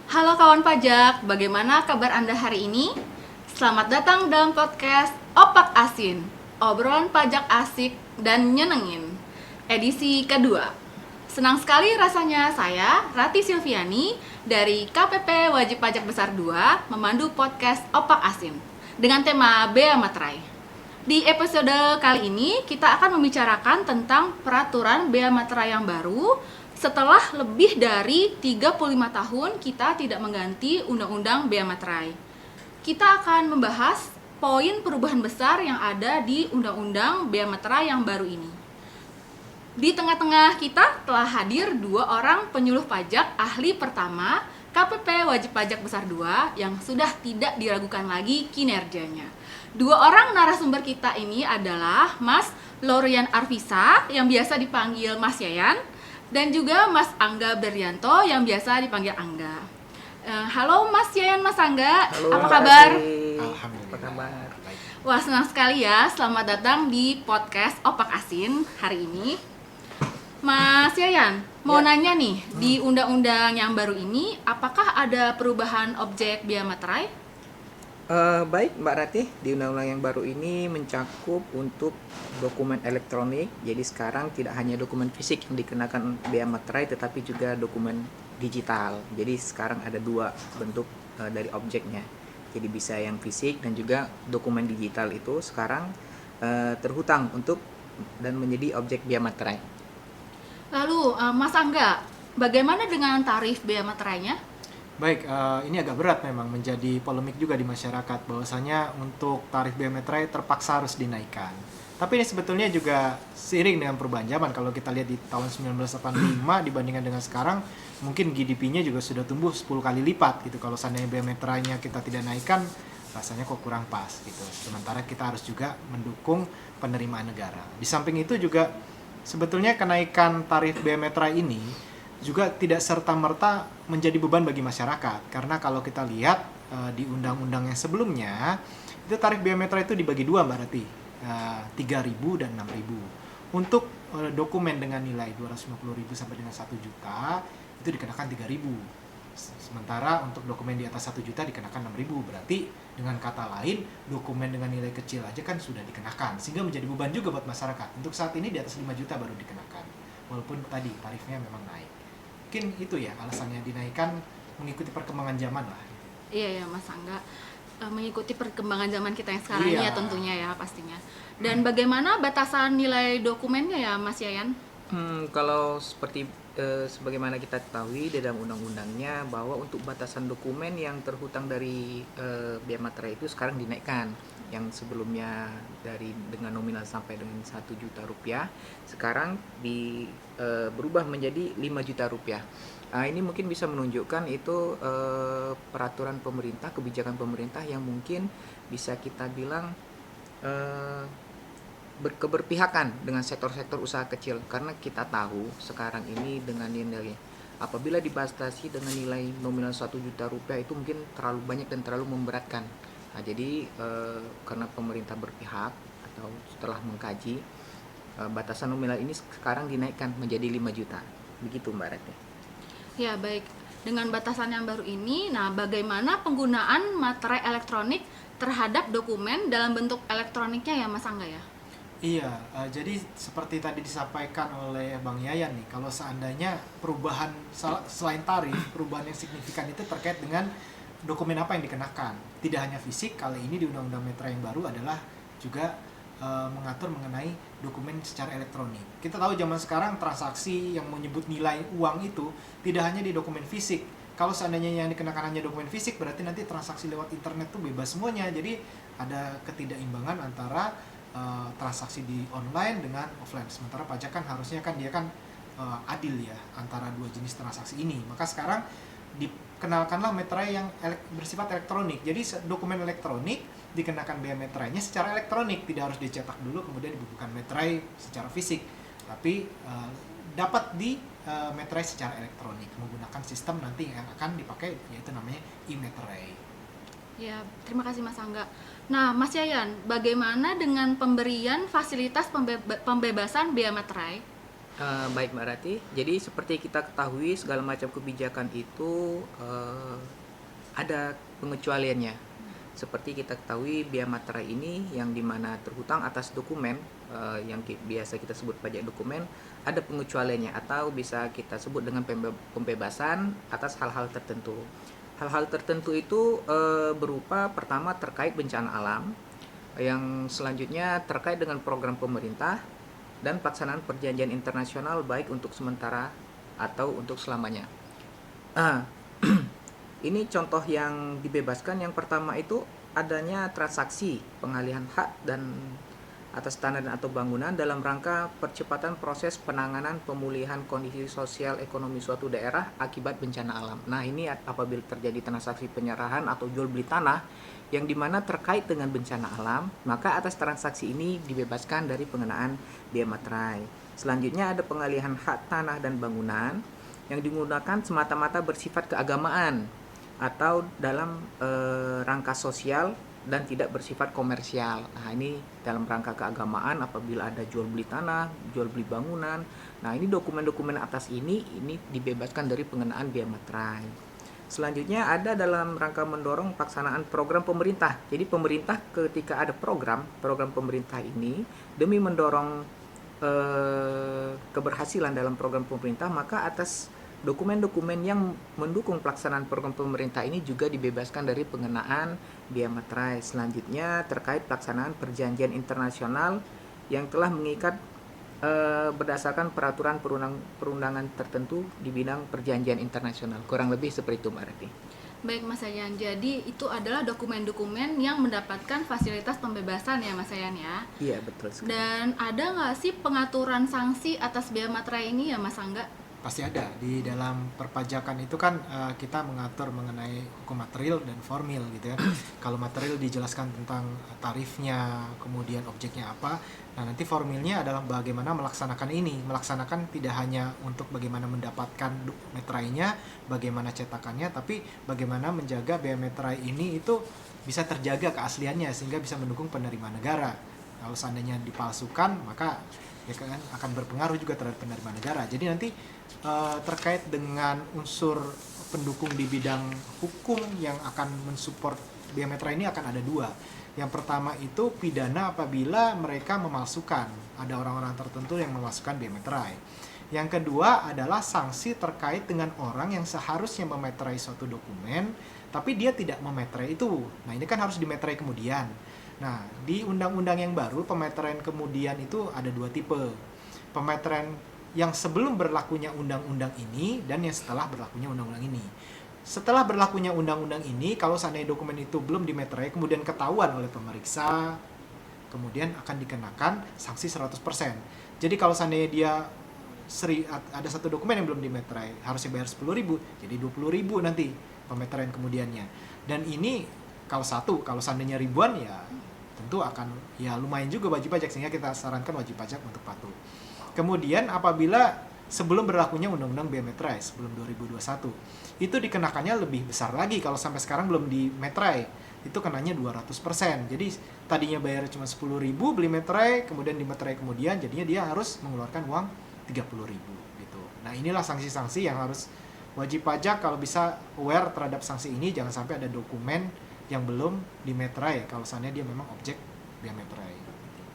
Halo kawan pajak, bagaimana kabar Anda hari ini? Selamat datang dalam podcast Opak Asin, obrolan pajak asik dan nyenengin, edisi kedua. Senang sekali rasanya saya, Rati Silviani, dari KPP Wajib Pajak Besar 2, memandu podcast Opak Asin, dengan tema Bea Materai. Di episode kali ini, kita akan membicarakan tentang peraturan Bea Materai yang baru, setelah lebih dari 35 tahun kita tidak mengganti Undang-Undang Bea Materai. Kita akan membahas poin perubahan besar yang ada di Undang-Undang Bea Materai yang baru ini. Di tengah-tengah kita telah hadir 2 orang penyuluh pajak ahli pertama KPP Wajib Pajak Besar 2 yang sudah tidak diragukan lagi kinerjanya. 2 orang narasumber kita ini adalah Mas Lorian Arvisa yang biasa dipanggil Mas Yayan, dan juga Mas Angga Berlianto yang biasa dipanggil Angga. Halo Mas Yayan, Mas Angga, Halo, apa kabar? Alhamdulillah. Apa kabar? Wah, senang sekali ya, selamat datang di podcast Opak Asin hari ini. Mas Yayan, mau nanya nih, di undang-undang yang baru ini, apakah ada perubahan objek Bea Materai? Baik Mbak Ratih, di undang-undang yang baru ini mencakup untuk dokumen elektronik. Jadi sekarang tidak hanya dokumen fisik yang dikenakan bea materai, tetapi juga dokumen digital. Jadi sekarang ada 2 bentuk dari objeknya. Jadi bisa yang fisik dan juga dokumen digital itu sekarang terhutang untuk dan menjadi objek bea materai. Lalu, Mas Angga, bagaimana dengan tarif bea materainya? Baik, ini agak berat memang menjadi polemik juga di masyarakat bahwasanya untuk tarif bea materai terpaksa harus dinaikkan. Tapi ini sebetulnya juga seiring dengan perubahan zaman. Kalau kita lihat di tahun 1985 dibandingkan dengan sekarang, mungkin GDP-nya juga sudah tumbuh 10 kali lipat gitu. Kalau seandainya bea materainya kita tidak naikkan, rasanya kok kurang pas gitu. Sementara kita harus juga mendukung penerimaan negara. Di samping itu juga sebetulnya kenaikan tarif bea materai ini juga tidak serta-merta menjadi beban bagi masyarakat, karena kalau kita lihat di undang-undang yang sebelumnya itu tarif bea materai itu dibagi 2 Mbak Rati, 3.000 dan 6.000. Untuk dokumen dengan nilai 250.000 sampai dengan 1 juta itu dikenakan 3.000. Sementara untuk dokumen di atas 1 juta dikenakan 6.000. Berarti dengan kata lain, dokumen dengan nilai kecil aja kan sudah dikenakan, sehingga menjadi beban juga buat masyarakat. Untuk saat ini di atas 5 juta baru dikenakan, walaupun tadi tarifnya memang naik. Mungkin itu ya alasannya dinaikkan, mengikuti perkembangan zaman lah. Iya ya Mas Angga, mengikuti perkembangan zaman kita yang sekarang ini ya tentunya ya pastinya. Dan bagaimana batasan nilai dokumennya ya Mas Yayan? Kalau seperti sebagaimana kita ketahui di dalam undang-undangnya bahwa untuk batasan dokumen yang terhutang dari bea materai itu sekarang dinaikkan. Yang sebelumnya dengan nominal sampai dengan 1 juta rupiah, sekarang berubah menjadi 5 juta rupiah. Ini mungkin bisa menunjukkan itu peraturan pemerintah, kebijakan pemerintah yang mungkin bisa kita bilang berkeberpihakan dengan sektor-sektor usaha kecil, karena kita tahu sekarang ini dengan nilai apabila dibatasi dengan nilai nominal 1 juta rupiah itu mungkin terlalu banyak dan terlalu memberatkan. Jadi karena pemerintah berpihak atau setelah mengkaji, batasan nominal ini sekarang dinaikkan menjadi 5 juta. Begitu Mbak Rete. Ya baik, dengan batasan yang baru ini, nah bagaimana penggunaan materai elektronik terhadap dokumen dalam bentuk elektroniknya ya Mas Angga ya? Iya, jadi seperti tadi disampaikan oleh Bang Yayan nih, kalau seandainya perubahan selain tarif, perubahan yang signifikan itu terkait dengan dokumen apa yang dikenakan. Tidak hanya fisik, kali ini di Undang-Undang Materai yang baru adalah juga mengatur mengenai dokumen secara elektronik. Kita tahu zaman sekarang transaksi yang menyebut nilai uang itu tidak hanya di dokumen fisik. Kalau seandainya yang dikenakan hanya dokumen fisik, berarti nanti transaksi lewat internet tuh bebas semuanya. Jadi ada ketidakimbangan antara transaksi di online dengan offline. Sementara pajak kan harusnya kan dia kan adil ya antara 2 jenis transaksi ini. Maka sekarang dikenalkanlah materai yang bersifat elektronik. Jadi dokumen elektronik dikenakan bea materainya secara elektronik, tidak harus dicetak dulu kemudian dibukukan materai secara fisik, tapi dapat di materai secara elektronik menggunakan sistem nanti yang akan dipakai, yaitu namanya e-materai. Ya, terima kasih Mas Angga. Nah, Mas Yayan, bagaimana dengan pemberian fasilitas pembebasan bea materai? Baik Mbak Rati, jadi seperti kita ketahui segala macam kebijakan itu ada pengecualiannya. Seperti kita ketahui biaya materai ini yang dimana terhutang atas dokumen yang biasa kita sebut pajak dokumen, ada pengecualiannya atau bisa kita sebut dengan pembebasan atas hal-hal tertentu. Hal-hal tertentu itu berupa pertama terkait bencana alam, yang selanjutnya terkait dengan program pemerintah dan pelaksanaan perjanjian internasional baik untuk sementara atau untuk selamanya. Ini contoh yang dibebaskan. Yang pertama itu adanya transaksi pengalihan hak dan atas tanah dan atau bangunan dalam rangka percepatan proses penanganan pemulihan kondisi sosial ekonomi suatu daerah akibat bencana alam. Nah, ini apabila terjadi transaksi penyerahan atau jual beli tanah yang dimana terkait dengan bencana alam, maka atas transaksi ini dibebaskan dari pengenaan biaya materai. Selanjutnya ada pengalihan hak tanah dan bangunan yang digunakan semata-mata bersifat keagamaan atau dalam rangka sosial dan tidak bersifat komersial. Nah, ini dalam rangka keagamaan apabila ada jual beli tanah, jual beli bangunan. Nah, ini dokumen-dokumen atas ini dibebaskan dari pengenaan biaya materai. Selanjutnya ada dalam rangka mendorong pelaksanaan program pemerintah. Jadi pemerintah ketika ada program pemerintah ini demi mendorong keberhasilan dalam program pemerintah, maka atas dokumen-dokumen yang mendukung pelaksanaan program pemerintah ini juga dibebaskan dari pengenaan biaya materai. Selanjutnya terkait pelaksanaan perjanjian internasional yang telah mengikat berdasarkan peraturan perundangan tertentu di bidang perjanjian internasional. Kurang lebih seperti itu Mbak Rati. Baik Mas Yayan, jadi itu adalah dokumen-dokumen yang mendapatkan fasilitas pembebasan ya Mas Yayan ya? Iya betul sekali. Dan ada nggak sih pengaturan sanksi atas biaya materai ini ya Mas Angga? Pasti ada. Di dalam perpajakan itu kan kita mengatur mengenai hukum material dan formil gitu ya. Kalau material dijelaskan tentang tarifnya, kemudian objeknya apa. Nah, nanti formilnya adalah bagaimana melaksanakan ini. Melaksanakan tidak hanya untuk bagaimana mendapatkan meterainya, bagaimana cetakannya, tapi bagaimana menjaga biaya meterai ini itu bisa terjaga keasliannya sehingga bisa mendukung penerimaan negara. Kalau seandainya dipalsukan, maka ya kan akan berpengaruh juga terhadap penerimaan negara. Jadi nanti terkait dengan unsur pendukung di bidang hukum yang akan mensupport biaya materai ini akan ada dua. Yang pertama itu pidana apabila mereka memalsukan. Ada orang-orang tertentu yang memalsukan biaya materai. Yang kedua adalah sanksi terkait dengan orang yang seharusnya memeterai suatu dokumen, tapi dia tidak memeterai itu. Nah, ini kan harus dimeterai kemudian. Nah, di undang-undang yang baru, pemeteraian kemudian itu ada dua tipe. Pemeteraian yang sebelum berlakunya undang-undang ini dan yang setelah berlakunya undang-undang ini. Setelah berlakunya undang-undang ini, kalau seandainya dokumen itu belum dimeterai, kemudian ketahuan oleh pemeriksa, kemudian akan dikenakan sanksi 100%. Jadi kalau seandainya dia ada satu dokumen yang belum dimeterai, harusnya bayar 10.000, jadi 20.000 nanti pemeteraian kemudiannya. Dan ini kalau seandainya ribuan ya tentu akan ya lumayan juga wajib pajak, sehingga kita sarankan wajib pajak untuk patuh. Kemudian apabila sebelum berlakunya Undang-Undang Biaya Materai sebelum 2021, itu dikenakannya lebih besar lagi. Kalau sampai sekarang belum dimeterai, itu kenanya 200%. Jadi tadinya bayar cuma 10.000 beli meterai, kemudian dimeterai kemudian, jadinya dia harus mengeluarkan uang 30.000 gitu. Nah, inilah sanksi-sanksi yang harus wajib pajak kalau bisa aware terhadap sanksi ini. Jangan sampai ada dokumen yang belum dimeterai kalau seandainya dia memang objek biaya materai.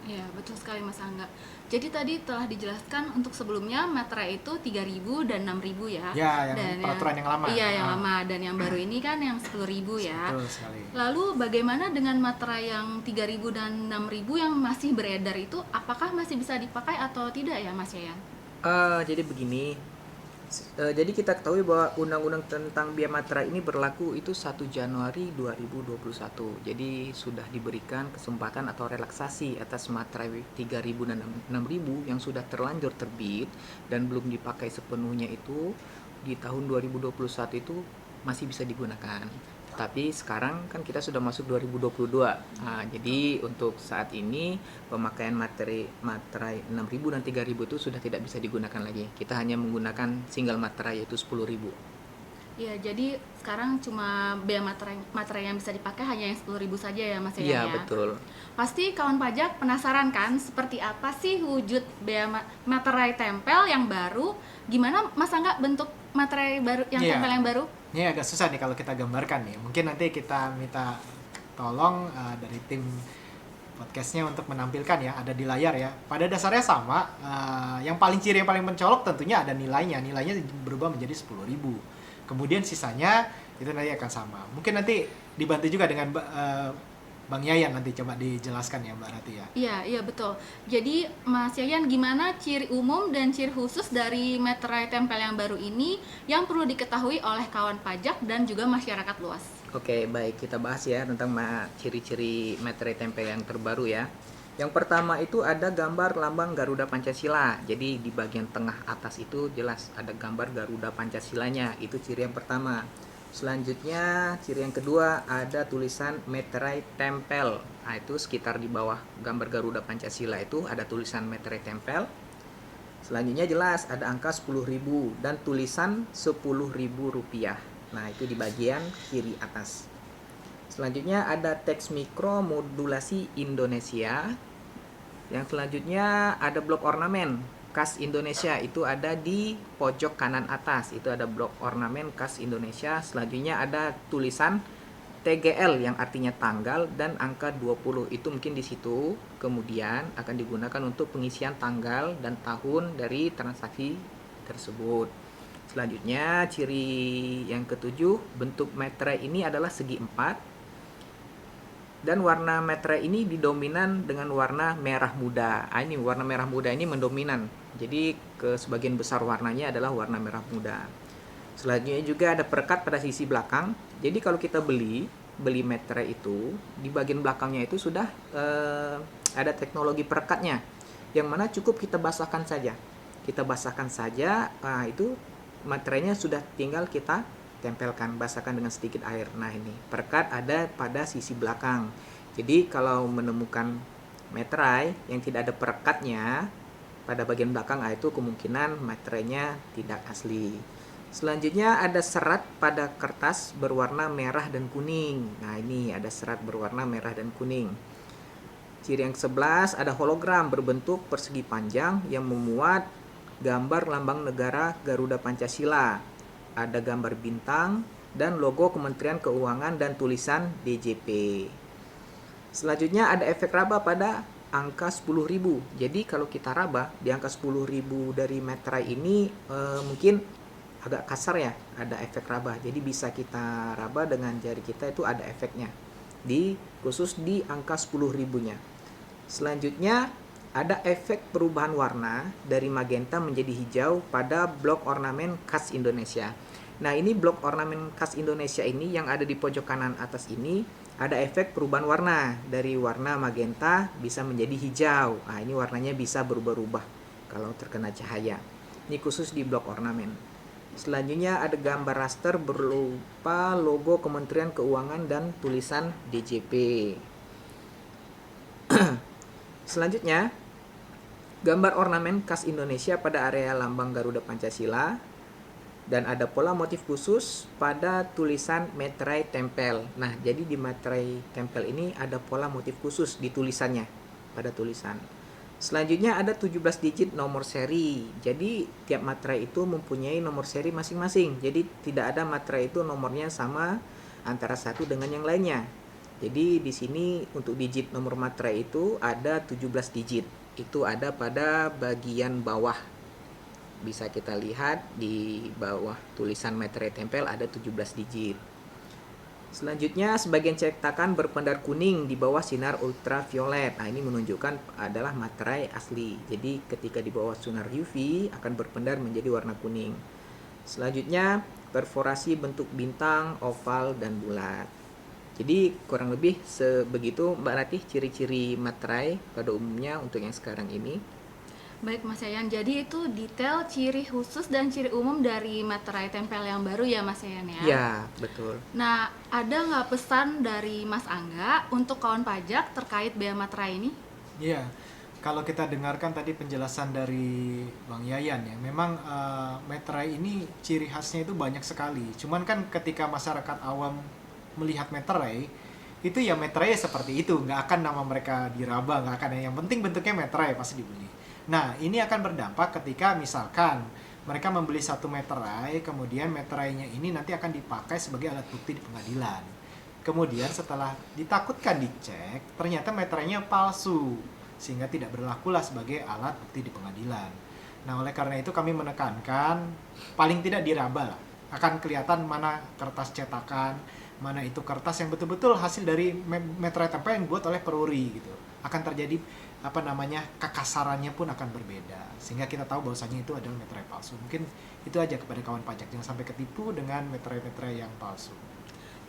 Ya, betul sekali Mas Angga. Jadi tadi telah dijelaskan untuk sebelumnya meterai itu 3.000 dan 6.000 ya. Ya, yang dan peraturan yang lama. Iya, yang lama, dan yang baru ini kan yang 10.000 ya. Betul sekali. Lalu bagaimana dengan meterai yang 3.000 dan 6.000 yang masih beredar itu, apakah masih bisa dipakai atau tidak ya Mas Yayan? Jadi begini. Jadi kita ketahui bahwa undang-undang tentang biaya materai ini berlaku itu 1 Januari 2021. Jadi sudah diberikan kesempatan atau relaksasi atas materai 3.000 dan 6.000 yang sudah terlanjur terbit dan belum dipakai sepenuhnya itu di tahun 2021 itu masih bisa digunakan. Tapi sekarang kan kita sudah masuk 2022. Nah, jadi untuk saat ini pemakaian materai 6.000 dan 3.000 itu sudah tidak bisa digunakan lagi. Kita hanya menggunakan single materai yaitu 10.000. Iya, jadi sekarang cuma bea materai yang bisa dipakai hanya yang 10.000 saja ya Mas Iya, Yayan ya. betul. Pasti kawan pajak penasaran kan seperti apa sih wujud bea materai tempel yang baru? Gimana Mas Angga bentuk materai baru yang Iya. tempel yang baru? Ini agak susah nih kalau kita gambarkan nih. Mungkin nanti kita minta tolong dari tim podcastnya untuk menampilkan ya, ada di layar ya. Pada dasarnya sama, yang ciri yang paling mencolok tentunya ada nilainya. Nilainya berubah menjadi 10.000. Kemudian sisanya itu nanti akan sama. Mungkin nanti dibantu juga dengan Bang Yayan, nanti coba dijelaskan ya Mbak Rati ya. Iya betul. Jadi Mas Yayan, gimana ciri umum dan ciri khusus dari materai tempel yang baru ini yang perlu diketahui oleh kawan pajak dan juga masyarakat luas? Oke, baik, kita bahas ya tentang ciri-ciri materai tempel yang terbaru ya. Yang pertama itu ada gambar lambang Garuda Pancasila. Jadi di bagian tengah atas itu jelas ada gambar Garuda Pancasilanya. Itu ciri yang pertama. Selanjutnya ciri yang kedua ada tulisan materai tempel. Nah, itu sekitar di bawah gambar Garuda Pancasila itu ada tulisan materai tempel. Selanjutnya jelas ada angka 10.000 dan tulisan Rp10.000. Nah, itu di bagian kiri atas. Selanjutnya ada teks mikro modulasi Indonesia. Yang selanjutnya ada blok ornamen khas Indonesia, itu ada di pojok kanan atas, itu ada blok ornamen khas Indonesia. Selanjutnya ada tulisan TGL yang artinya tanggal dan angka 20, itu mungkin di situ kemudian akan digunakan untuk pengisian tanggal dan tahun dari transaksi tersebut. Selanjutnya ciri yang ketujuh, bentuk materai ini adalah segi empat dan warna materai ini didominan dengan warna merah muda. Ini warna merah muda ini mendominan. Jadi ke sebagian besar warnanya adalah warna merah muda. Selanjutnya juga ada perekat pada sisi belakang. Jadi kalau kita beli materai itu di bagian belakangnya itu sudah ada teknologi perekatnya, yang mana cukup kita basahkan saja. Nah, itu materainya sudah tinggal kita tempelkan, basahkan dengan sedikit air. Nah, ini perekat ada pada sisi belakang. Jadi kalau menemukan materai yang tidak ada perekatnya pada bagian belakang, itu kemungkinan materainya tidak asli. Selanjutnya ada serat pada kertas berwarna merah dan kuning. Nah, ini ada serat berwarna merah dan kuning. Ciri yang ke-11 ada hologram berbentuk persegi panjang yang memuat gambar lambang negara Garuda Pancasila. Ada gambar bintang dan logo Kementerian Keuangan dan tulisan DJP. Selanjutnya ada efek raba pada angka 10.000. Jadi kalau kita raba di angka 10.000 dari materai ini mungkin agak kasar ya, ada efek raba. Jadi bisa kita raba dengan jari kita, itu ada efeknya. Khusus di angka 10.000-nya. Selanjutnya ada efek perubahan warna dari magenta menjadi hijau pada blok ornamen khas Indonesia. Nah, ini blok ornamen khas Indonesia ini yang ada di pojok kanan atas ini ada efek perubahan warna dari warna magenta bisa menjadi hijau. Nah, ini warnanya bisa berubah-ubah kalau terkena cahaya. Ini khusus di blok ornamen. Selanjutnya ada gambar raster berupa logo Kementerian Keuangan dan tulisan DJP. Selanjutnya, gambar ornamen khas Indonesia pada area lambang Garuda Pancasila dan ada pola motif khusus pada tulisan materai tempel. Nah, jadi di materai tempel ini ada pola motif khusus di tulisannya, pada tulisan. Selanjutnya ada 17 digit nomor seri. Jadi tiap materai itu mempunyai nomor seri masing-masing. Jadi tidak ada materai itu nomornya sama antara satu dengan yang lainnya. Jadi di sini untuk digit nomor materai itu ada 17 digit. Itu ada pada bagian bawah. Bisa kita lihat di bawah tulisan materai tempel ada 17 digit. Selanjutnya sebagian cetakan berpendar kuning di bawah sinar ultraviolet. Nah, ini menunjukkan adalah materai asli. Jadi ketika di bawah sinar UV akan berpendar menjadi warna kuning. Selanjutnya perforasi bentuk bintang, oval, dan bulat. Jadi kurang lebih sebegitu Mbak Ratih ciri-ciri materai pada umumnya untuk yang sekarang ini. Baik Mas Yayan, jadi itu detail ciri khusus dan ciri umum dari materai tempel yang baru ya Mas Yayan ya? Ya, betul. Nah, ada nggak pesan dari Mas Angga untuk kawan pajak terkait bea materai ini? Iya, Kalau kita dengarkan tadi penjelasan dari Bang Yayan ya, memang meterai ini ciri khasnya itu banyak sekali. Cuman kan ketika masyarakat awam melihat meterai, itu ya meterai seperti itu, nggak akan nama mereka diraba, nggak akan. Yang penting bentuknya meterai pasti dibeli. Nah, ini akan berdampak ketika misalkan mereka membeli satu meterai, kemudian meterainya ini nanti akan dipakai sebagai alat bukti di pengadilan. Kemudian setelah ditakutkan dicek, ternyata meterainya palsu, sehingga tidak berlakulah sebagai alat bukti di pengadilan. Nah, oleh karena itu kami menekankan paling tidak diraba lah. Akan kelihatan mana kertas cetakan, mana itu kertas yang betul-betul hasil dari meterai tempe yang buat oleh peruri gitu. Akan terjadi kekasarannya pun akan berbeda, sehingga kita tahu bahwasanya itu adalah meterai palsu. Mungkin itu aja kepada kawan pajak, jangan sampai ketipu dengan meterai-meterai yang palsu.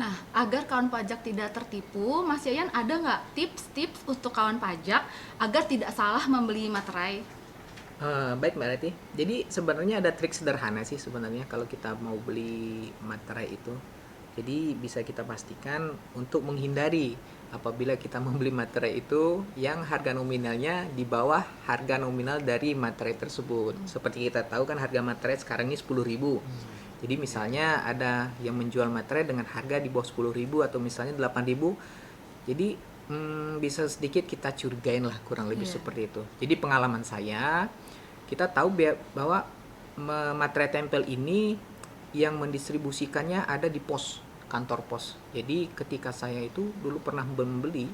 Nah, agar kawan pajak tidak tertipu, Mas Yayan ada nggak tips-tips untuk kawan pajak agar tidak salah membeli materai? Baik Mbak Reti, jadi sebenarnya ada trik sederhana sih sebenarnya kalau kita mau beli materai itu. Jadi bisa kita pastikan untuk menghindari apabila kita membeli materai itu yang harga nominalnya di bawah harga nominal dari materai tersebut. Seperti kita tahu kan harga materai sekarang ini 10.000. Jadi misalnya ada yang menjual materai dengan harga di bawah 10.000 atau misalnya 8.000. Jadi bisa sedikit kita curigain lah, kurang lebih seperti itu. Jadi pengalaman saya, kita tahu bahwa materai tempel ini yang mendistribusikannya ada di kantor pos. Jadi ketika saya itu dulu pernah membeli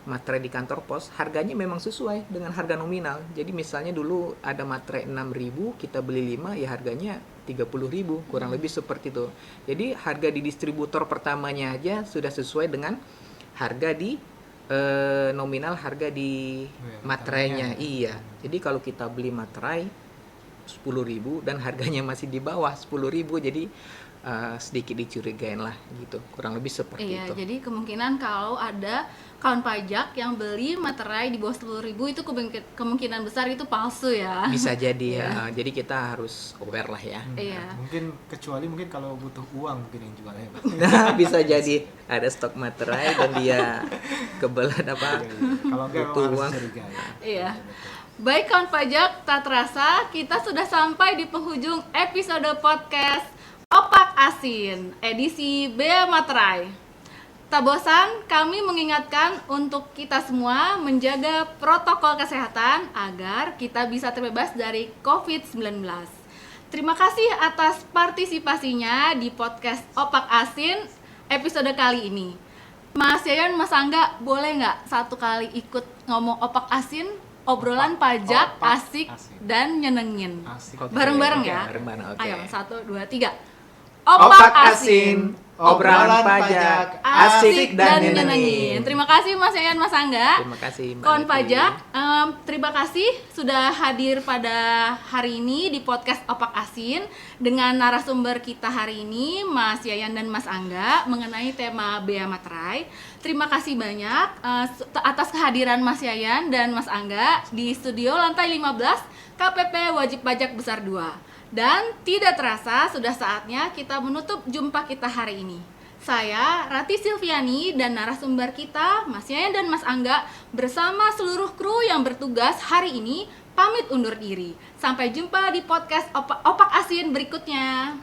materai di kantor pos, harganya memang sesuai dengan harga nominal. Jadi misalnya dulu ada materai 6.000, kita beli 5, ya harganya 30.000, kurang lebih seperti itu. Jadi harga di distributor pertamanya aja sudah sesuai dengan harga di nominal harga di materainya. Iya. Jadi kalau kita beli materai 10.000 dan harganya masih di bawah 10.000, jadi sedikit dicurigain lah gitu, kurang lebih seperti itu. Iya, jadi kemungkinan kalau ada kawan pajak yang beli materai di bawah 10.000 itu kemungkinan besar itu palsu ya. Bisa jadi ya. Jadi kita harus aware lah ya. Iya. Mungkin kalau butuh uang mungkin yang jualnya. Nah, bisa jadi ada stok materai dan dia kebelan apa? Kalau enggak butuh harus uang. curiga ya. Iya. Baik kawan pajak, tak terasa kita sudah sampai di penghujung episode podcast Opak Asin edisi Bea Materai. Tak bosan, kami mengingatkan untuk kita semua menjaga protokol kesehatan agar kita bisa terbebas dari COVID-19. Terima kasih atas partisipasinya di podcast Opak Asin episode kali ini. Mas Yayan, Mas Angga, boleh nggak satu kali ikut ngomong Opak Asin? Obrolan pajak Opak asik Asin. dan nyenengin. Asik. Bareng-bareng ya. Bareng-bareng, oke. Ayo, 1, 2, 3. Opak Asin, obrolan pajak asik dan nyenengin. Terima kasih Mas Yayan, Mas Angga. Terima kasih Mbak Kawan Leti. pajak, terima kasih sudah hadir pada hari ini di podcast Opak Asin dengan narasumber kita hari ini Mas Yayan dan Mas Angga mengenai tema Bea Materai. Terima kasih banyak atas kehadiran Mas Yayan dan Mas Angga di studio lantai 15 KPP Wajib Pajak Besar 2. Dan tidak terasa sudah saatnya kita menutup jumpa kita hari ini. Saya Rati Silviani dan narasumber kita Mas Yayan dan Mas Angga bersama seluruh kru yang bertugas hari ini pamit undur diri. Sampai jumpa di podcast Opak Asin berikutnya.